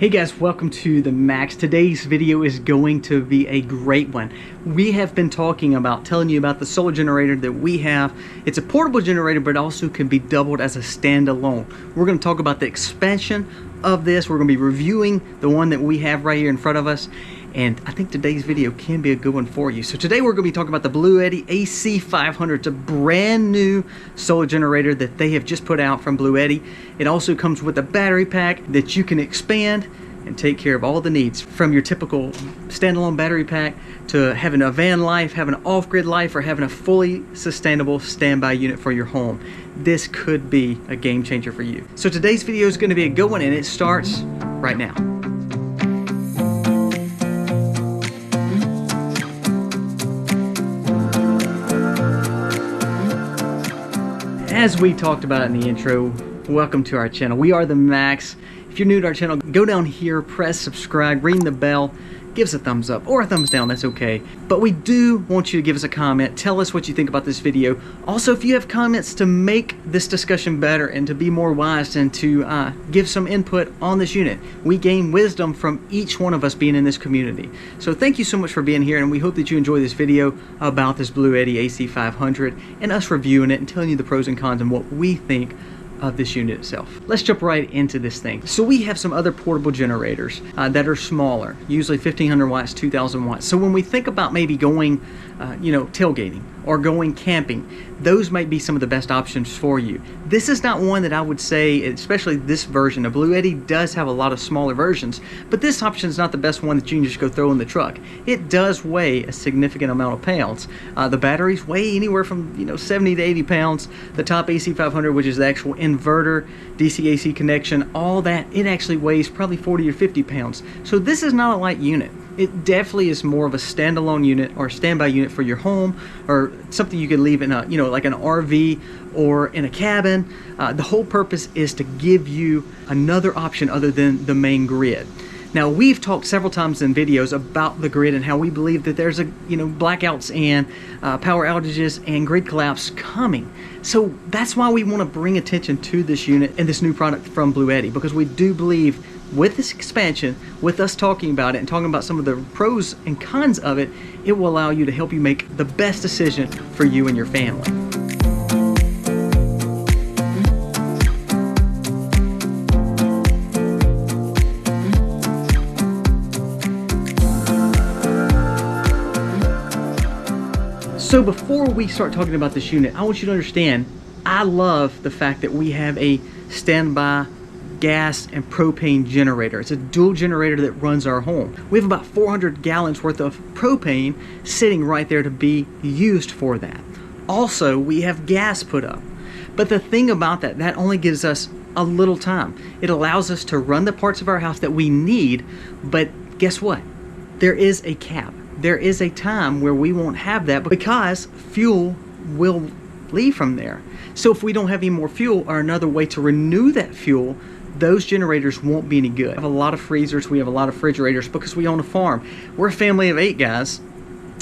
Hey guys, welcome to the Max. Today's video is going to be a great one. We have been telling you about the solar generator that we have. It's a portable generator, but also can be doubled as a standalone. We're going to talk about the expansion of this. We're going to be reviewing the one that we have right here in front of us. And I think today's video can be a good one for you. So today we're going to be talking about the Bluetti AC500. It's a brand new solar generator that they have just put out from Bluetti. It also comes with a battery pack that you can expand and take care of all the needs, from your typical standalone battery pack to having a van life, having an off-grid life, or having a fully sustainable standby unit for your home. This could be a game changer for you. So today's video is going to be a good one, and it starts right now. As we talked about in the intro, welcome to our channel. We are the Max. If you're new to our channel, go down here, press subscribe, ring the bell, give us a thumbs up or a thumbs down, that's okay. But we do want you to give us a comment, tell us what you think about this video. Also, if you have comments to make this discussion better and to be more wise and to give some input on this unit, we gain wisdom from each one of us being in this community. So thank you so much for being here, and we hope that you enjoy this video about this Bluetti AC500 and us reviewing it and telling you the pros and cons and what we think of this unit itself. Let's jump right into this thing. So we have some other portable generators that are smaller, usually 1500 watts, 2000 watts. So when we think about maybe going, tailgating or going camping, those might be some of the best options for you. This is not one that I would say, especially this version of Bluetti does have a lot of smaller versions, but this option is not the best one that you can just go throw in the truck. It does weigh a significant amount of pounds. The batteries weigh anywhere from 70 to 80 pounds. The top AC500, which is the actual inverter, DC-AC connection, all that, it actually weighs probably 40 or 50 pounds. So this is not a light unit. It definitely is more of a standalone unit or a standby unit for your home, or something you could leave in a, like an RV or in a cabin. The whole purpose is to give you another option other than the main grid. Now, we've talked several times in videos about the grid and how we believe that there's blackouts and power outages and grid collapse coming. So that's why we want to bring attention to this unit and this new product from Bluetti, because we do believe with this expansion, with us talking about it and talking about some of the pros and cons of it, it will allow you to help you make the best decision for you and your family. So before we start talking about this unit, I want you to understand, I love the fact that we have a standby gas and propane generator. It's a dual generator that runs our home. We have about 400 gallons worth of propane sitting right there to be used for that. Also, we have gas put up. But the thing about that only gives us a little time. It allows us to run the parts of our house that we need, but guess what? There is a cap. There is a time where we won't have that because fuel will leave from there. So if we don't have any more fuel or another way to renew that fuel, those generators won't be any good. We have a lot of freezers, we have a lot of refrigerators because we own a farm. We're a family of 8 guys,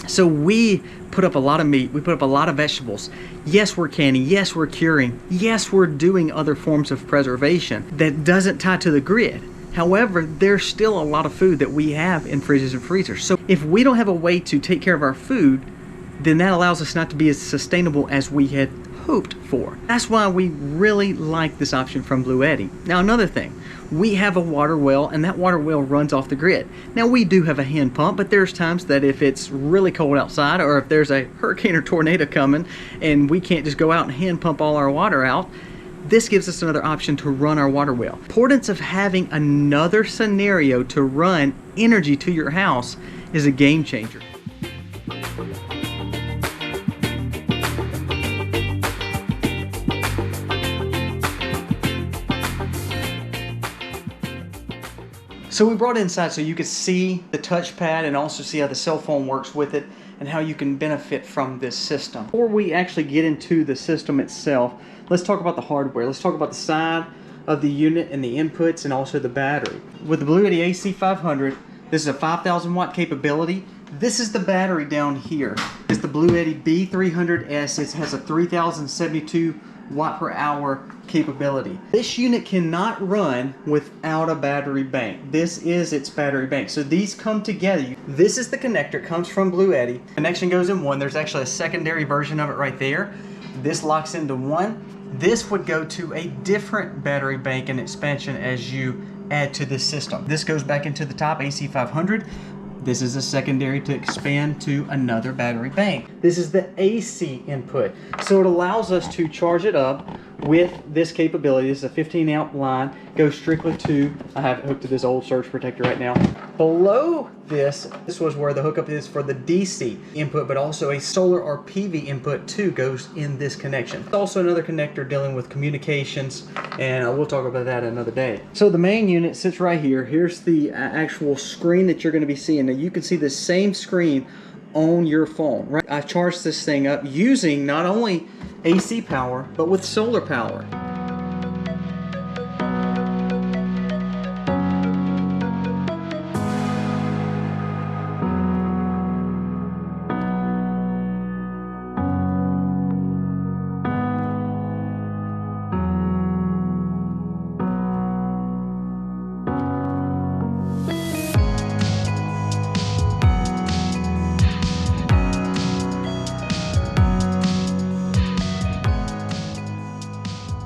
so we put up a lot of meat, we put up a lot of vegetables. Yes, we're canning, yes, we're curing, yes, we're doing other forms of preservation that doesn't tie to the grid. However, there's still a lot of food that we have in fridges and freezers. So if we don't have a way to take care of our food, then that allows us not to be as sustainable as we had hoped for. That's why we really like this option from Bluetti. Now, another thing, we have a water well, and that water well runs off the grid. Now, we do have a hand pump, but there's times that if it's really cold outside, or if there's a hurricane or tornado coming and we can't just go out and hand pump all our water out, this gives us another option to run our water well. The importance of having another scenario to run energy to your house is a game changer. So we brought it inside so you could see the touchpad and also see how the cell phone works with it and how you can benefit from this system. Before we actually get into the system itself, let's talk about the hardware. Let's talk about the side of the unit and the inputs and also the battery. With the Bluetti AC500, this is a 5,000 watt capability. This is the battery down here. It's the Bluetti B300S. It has a 3072 watt per hour capability. This unit cannot run without a battery bank. This is its battery bank. So these come together. This is the connector. It comes from Bluetti. Connection goes in one. There's actually a secondary version of it right there. This locks into one. This would go to a different battery bank and expansion as you add to this system. This goes back into the top AC500. This is a secondary to expand to another battery bank. This is the AC input. So it allows us to charge it up with this capability. This is a 15 amp line, goes strictly to, I have it hooked to this old surge protector right now. Below this was where the hookup is for the DC input, but also a solar or PV input too goes in this connection. It's also another connector dealing with communications, and we'll talk about that another day. So the main unit sits right here. Here's the actual screen that you're going to be seeing. Now you can see the same screen on your phone, right? I've charged this thing up using not only AC power, but with solar power.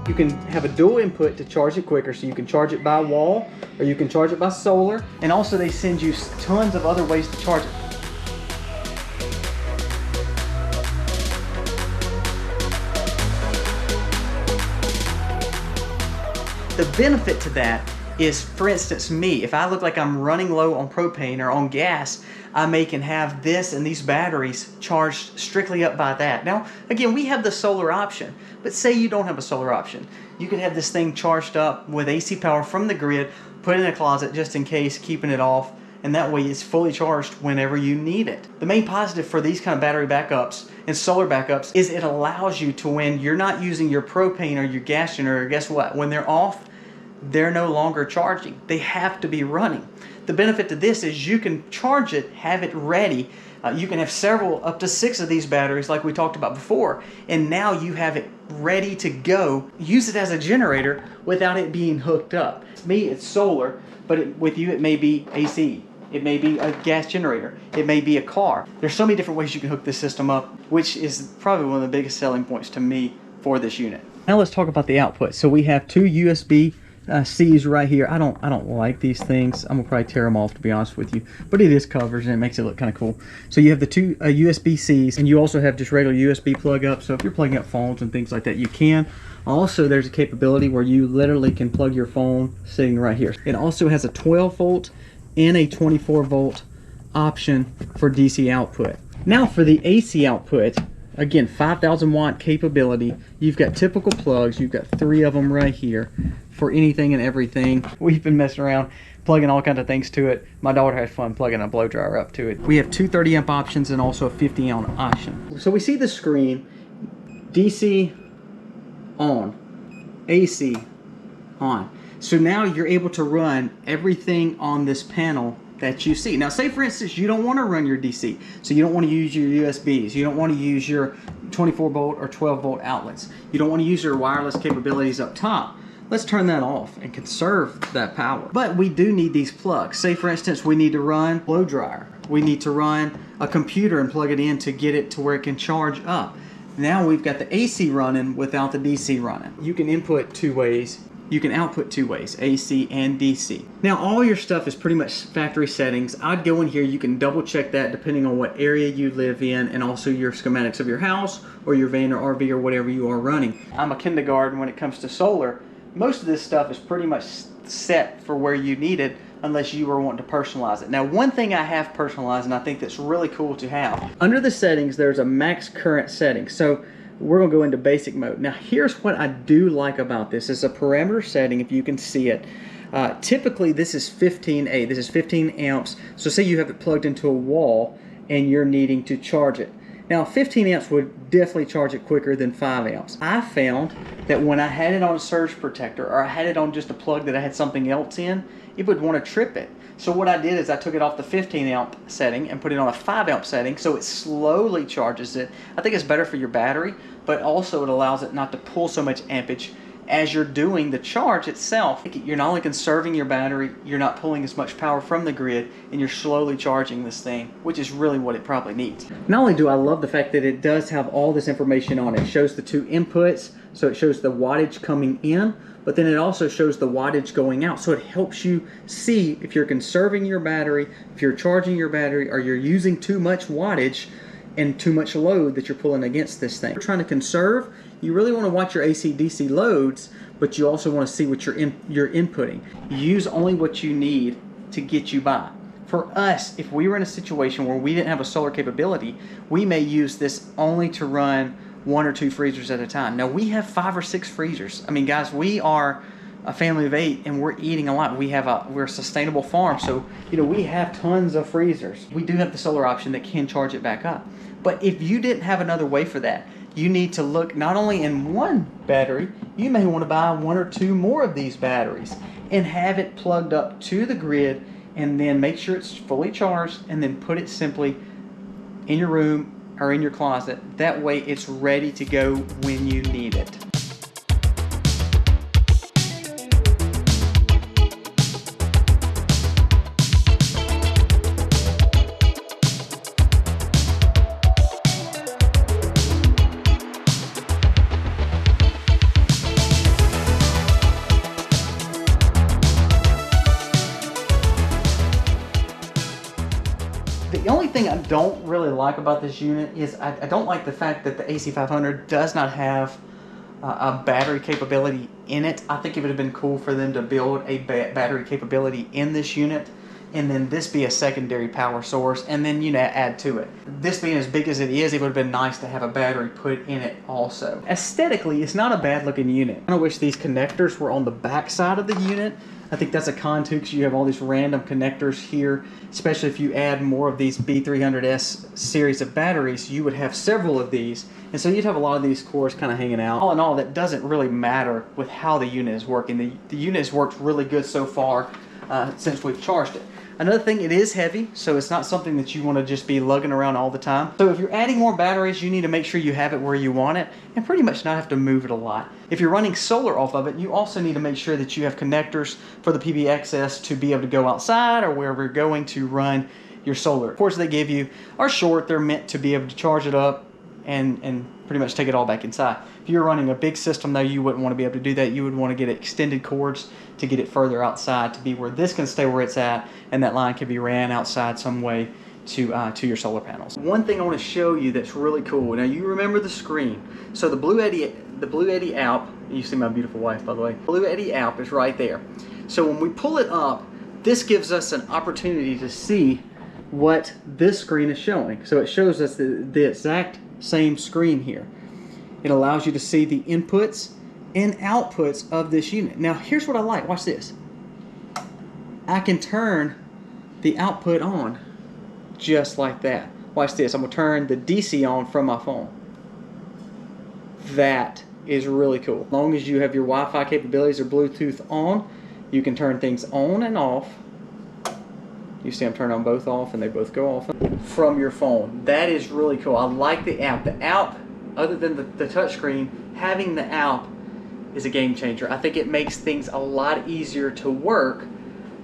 You can have a dual input to charge it quicker, so you can charge it by wall or you can charge it by solar. And also they send you tons of other ways to charge it. The benefit to that is, for instance, me, if I look like I'm running low on propane or on gas, I can have this and these batteries charged strictly up by that. Now, again, we have the solar option, but say you don't have a solar option. You could have this thing charged up with AC power from the grid, put it in a closet just in case, keeping it off, and that way it's fully charged whenever you need it. The main positive for these kind of battery backups and solar backups is it allows you to, when you're not using your propane or your gas generator, guess what? When they're off, they're no longer charging. They have to be running. The benefit to this is you can charge it, have it ready. You can have several, up to 6 of these batteries like we talked about before, and now you have it ready to go. Use it as a generator without it being hooked up. Me, it's solar, but with you it may be AC. It may be a gas generator. It may be a car. There's so many different ways you can hook this system up, which is probably one of the biggest selling points to me for this unit. Now let's talk about the output. So we have 2 USB C's right here. I don't like these things. I'm gonna probably tear them off, to be honest with you, but it is covers and it makes it look kind of cool. So you have the 2 USB C's, and you also have just regular USB plug up. So if you're plugging up phones and things like that, you can. Also, there's a capability where you literally can plug your phone sitting right here. It also has a 12 volt and a 24 volt option for DC output. Now for the AC output, again, 5,000 watt capability. You've got typical plugs. You've got 3 of them right here for anything and everything. We've been messing around, plugging all kinds of things to it. My daughter has fun plugging a blow dryer up to it. We have 2 30 amp options and also a 50 amp option. So we see the screen, DC on, AC on. So now you're able to run everything on this panel that you see. Now say for instance you don't want to run your DC, so you don't want to use your USBs, you don't want to use your 24 volt or 12 volt outlets, you don't want to use your wireless capabilities up top. Let's turn that off and conserve that power. But we do need these plugs. Say for instance we need to run blow dryer, we need to run a computer and plug it in to get it to where it can charge up. Now we've got the AC running without the DC running. You can input 2 ways. You can output 2 ways, AC and DC. Now all your stuff is pretty much factory settings. I'd go in here, you can double check that depending on what area you live in and also your schematics of your house or your van or RV or whatever you are running. I'm a kindergarten when it comes to solar. Most of this stuff is pretty much set for where you need it unless you were wanting to personalize it. Now one thing I have personalized and I think that's really cool to have. Under the settings there's a max current setting. So we're gonna go into basic mode. Now here's what I do like about this. It's a parameter setting, if you can see it. Typically this is 15A, this is 15 amps. So say you have it plugged into a wall and you're needing to charge it. Now 15 amps would definitely charge it quicker than 5 amps. I found that when I had it on a surge protector or I had it on just a plug that I had something else in, it would want to trip it. So what I did is I took it off the 15 amp setting and put it on a 5 amp setting, so it slowly charges it. I think it's better for your battery, but also it allows it not to pull so much ampage as you're doing the charge itself. You're not only conserving your battery, you're not pulling as much power from the grid, and you're slowly charging this thing, which is really what it probably needs. Not only do I love the fact that it does have all this information on it. It shows the 2 inputs, so it shows the wattage coming in, but then it also shows the wattage going out, so it helps you see if you're conserving your battery, if you're charging your battery, or you're using too much wattage and too much load that you're pulling against this thing. If you're trying to conserve, you really want to watch your AC/DC loads, but you also want to see what you're inputting. Use only what you need to get you by. For us, if we were in a situation where we didn't have a solar capability, we may use this only to run 1 or 2 freezers at a time. Now we have 5 or 6 freezers. I mean, guys, we are a family of 8 and we're eating a lot. We're a sustainable farm, so we have tons of freezers. We do have the solar option that can charge it back up. But if you didn't have another way for that, you need to look not only in one battery, you may want to buy 1 or 2 more of these batteries and have it plugged up to the grid, and then make sure it's fully charged, and then put it simply in your room or in your closet. That way it's ready to go when you need it. The only thing I don't really like about this unit is I don't like the fact that the AC500 does not have a battery capability in it. I think it would have been cool for them to build a battery capability in this unit, and then this be a secondary power source, and then add to it. This being as big as it is, it would have been nice to have a battery put in it also. Aesthetically, it's not a bad looking unit. I wish these connectors were on the back side of the unit. I think that's a con too, because you have all these random connectors here, especially if you add more of these B300s series of batteries. You would have several of these, and so you'd have a lot of these cores kind of hanging out. All in all, that doesn't really matter with how the unit is working. The unit has worked really good so far since we've charged it. Another thing, it is heavy, so it's not something that you want to just be lugging around all the time. So if you're adding more batteries, you need to make sure you have it where you want it and pretty much not have to move it a lot. If you're running solar off of it, you also need to make sure that you have connectors for the PV to be able to go outside or wherever you're going to run your solar. Ports they give you are short. They're meant to be able to charge it up and pretty much take it all back inside. If you're running a big system though, you wouldn't want to be able to do that. You would want to get extended cords to get it further outside, to be where this can stay where it's at, and that line can be ran outside some way to your solar panels. One thing I want to show you that's really cool. Now you remember the screen. So the Bluetti app, you see my beautiful wife by the way, Bluetti app is right there. So when we pull it up, this gives us an opportunity to see what this screen is showing. So it shows us the exact same screen here. It allows you to see the inputs and outputs of this unit. Now here's what I like, watch this. I can turn the output on just like that. Watch this, I'm gonna turn the DC on from my phone. That is really cool. As long as you have your Wi-Fi capabilities or Bluetooth on, you can turn things on and off. You see I'm turning on both off and they both go off from your phone. That is really cool. I like the app. The app, other than the touchscreen, having the app is a game changer. I think it makes things a lot easier to work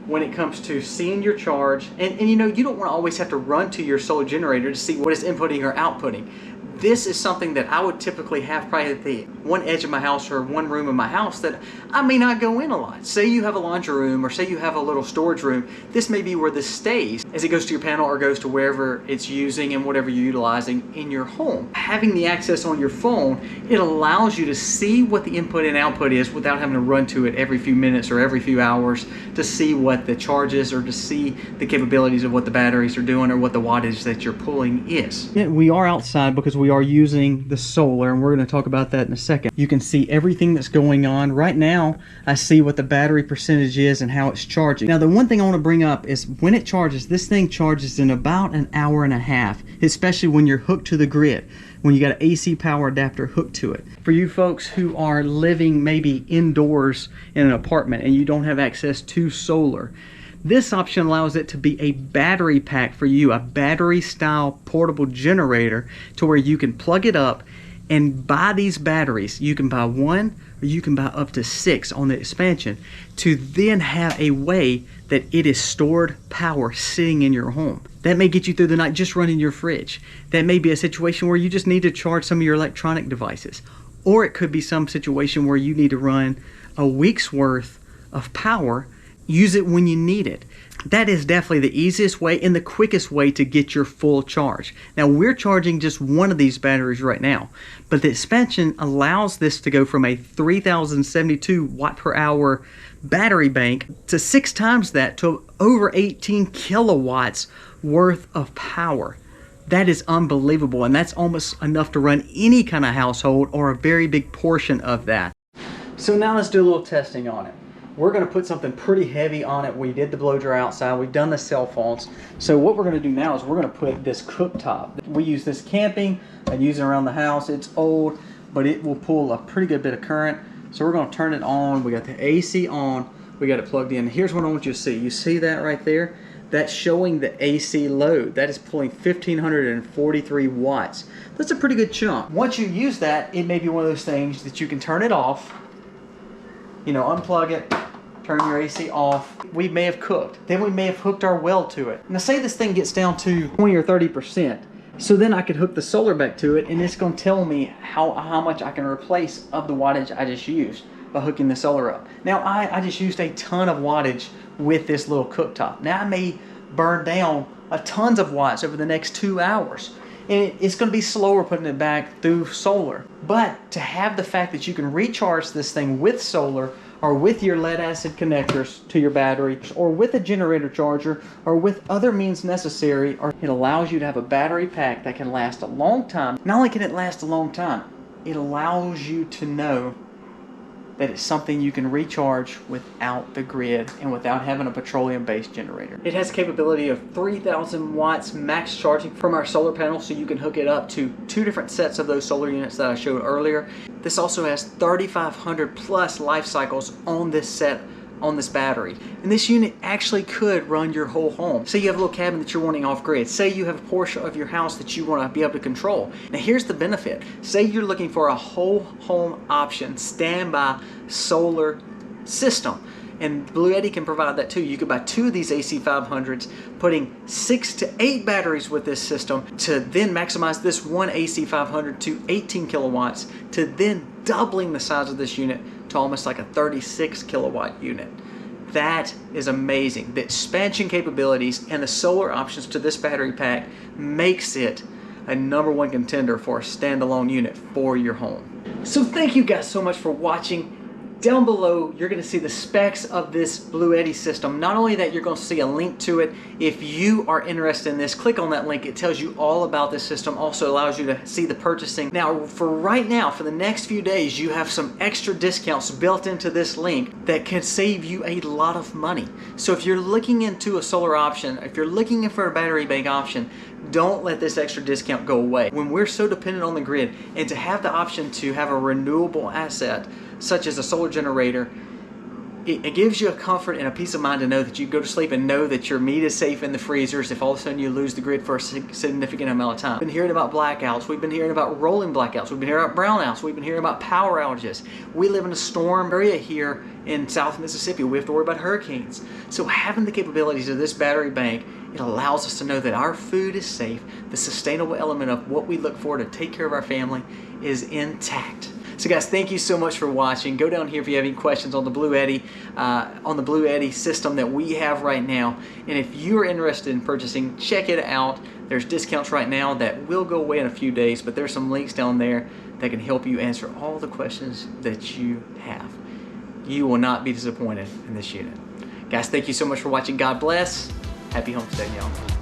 when it comes to seeing your charge. And you don't want to always have to run to your solar generator to see what is inputting or outputting. This is something that I would typically have probably at the one edge of my house or one room of my house that I may not go in a lot. Say you have a laundry room or say you have a little storage room. This may be where this stays as it goes to your panel or goes to wherever it's using and whatever you're utilizing in your home. Having the access on your phone, it allows you to see what the input and output is without having to run to it every few minutes or every few hours to see what the charge is or to see the capabilities of what the batteries are doing or what the wattage that you're pulling is. Yeah, we are outside because we are using the solar, and we're going to talk about that in a second. You can see everything that's going on. Right now, I see what the battery percentage is and how it's charging. Now, the one thing I want to bring up is when it charges, this thing charges in about an hour and a half, especially when you're hooked to the grid. when you got an AC power adapter hooked to it. For you folks who are living maybe indoors in an apartment and you don't have access to solar, this option allows it to be a battery pack for you, a battery style portable generator, to where you can plug it up and buy these batteries. You can buy one or you can buy up to 6 on the expansion, to then have a way that it is stored power sitting in your home. That may get you through the night just running your fridge. That may be a situation where you just need to charge some of your electronic devices. Or it could be some situation where you need to run a week's worth of power, use it when you need it. That is definitely the easiest way and the quickest way to get your full charge. Now, we're charging just one of these batteries right now, but the expansion allows this to go from a 3072 watt per hour battery bank to 6 times that, to over 18 kilowatts worth of power. That is unbelievable, and that's almost enough to run any kind of household, or a very big portion of that. So now let's do a little testing on it. We're going to put something pretty heavy on it. We did the blow dry outside. We've done the cell phones. So what we're going to do now is we're going to put this cooktop. We use this camping and use it around the house. It's old, but it will pull a pretty good bit of current. So we're going to turn it on. We got the AC on. We got it plugged in. Here's what I want you to see. You see that right there? That's showing the AC load. That is pulling 1543 watts. That's a pretty good chunk. Once you use that, it may be one of those things that you can turn it off, you know, unplug it, turn your AC off. We may have cooked. Then we may have hooked our well to it. Now say this thing gets down to 20 or 30%. So then I could hook the solar back to it, and it's going to tell me how much I can replace of the wattage I just used by hooking the solar up. Now I just used a ton of wattage with this little cooktop. Now I may burn down a tons of watts over the next 2 hours. And it's going to be slower putting it back through solar. But to have the fact that you can recharge this thing with solar, or with your lead acid connectors to your battery, or with a generator charger, or with other means necessary, or it allows you to have a battery pack that can last a long time. Not only can it last a long time, it allows you to know that it's something you can recharge without the grid and without having a petroleum-based generator. It has capability of 3000 watts max charging from our solar panel, so you can hook it up to 2 different sets of those solar units that I showed earlier. This also has 3500 plus life cycles on this set, on this battery. And this unit actually could run your whole home. Say you have a little cabin that you're wanting off grid. Say you have a portion of your house that you want to be able to control. Now here's the benefit. Say you're looking for a whole home option, standby solar system. And Bluetti can provide that too. You could buy 2 of these AC500s, putting 6 to 8 batteries with this system, to then maximize this one AC500 to 18 kilowatts, to then doubling the size of this unit to almost like a 36 kilowatt unit. That is amazing. The expansion capabilities and the solar options to this battery pack makes it a #1 contender for a standalone unit for your home. So thank you guys so much for watching. Down below, you're going to see the specs of this Bluetti system. Not only that, you're going to see a link to it. If you are interested in this, click on that link. It tells you all about this system. Also allows you to see the purchasing. Now, for right now, for the next few days, you have some extra discounts built into this link that can save you a lot of money. So if you're looking into a solar option, if you're looking for a battery bank option, don't let this extra discount go away. When we're so dependent on the grid, and to have the option to have a renewable asset such as a solar generator, it gives you a comfort and a peace of mind to know that you go to sleep and know that your meat is safe in the freezers if all of a sudden you lose the grid for a significant amount of time. We've been hearing about blackouts. We've been hearing about rolling blackouts. We've been hearing about brownouts. We've been hearing about power outages. We live in a storm area here in South Mississippi. We have to worry about hurricanes. So having the capabilities of this battery bank, it allows us to know that our food is safe. The sustainable element of what we look for to take care of our family is intact. So guys, thank you so much for watching. Go down here if you have any questions on the Bluetti system that we have right now. And if you're interested in purchasing, check it out. There's discounts right now that will go away in a few days, but there's some links down there that can help you answer all the questions that you have. You will not be disappointed in this unit. Guys, thank you so much for watching. God bless. Happy homesteading, y'all.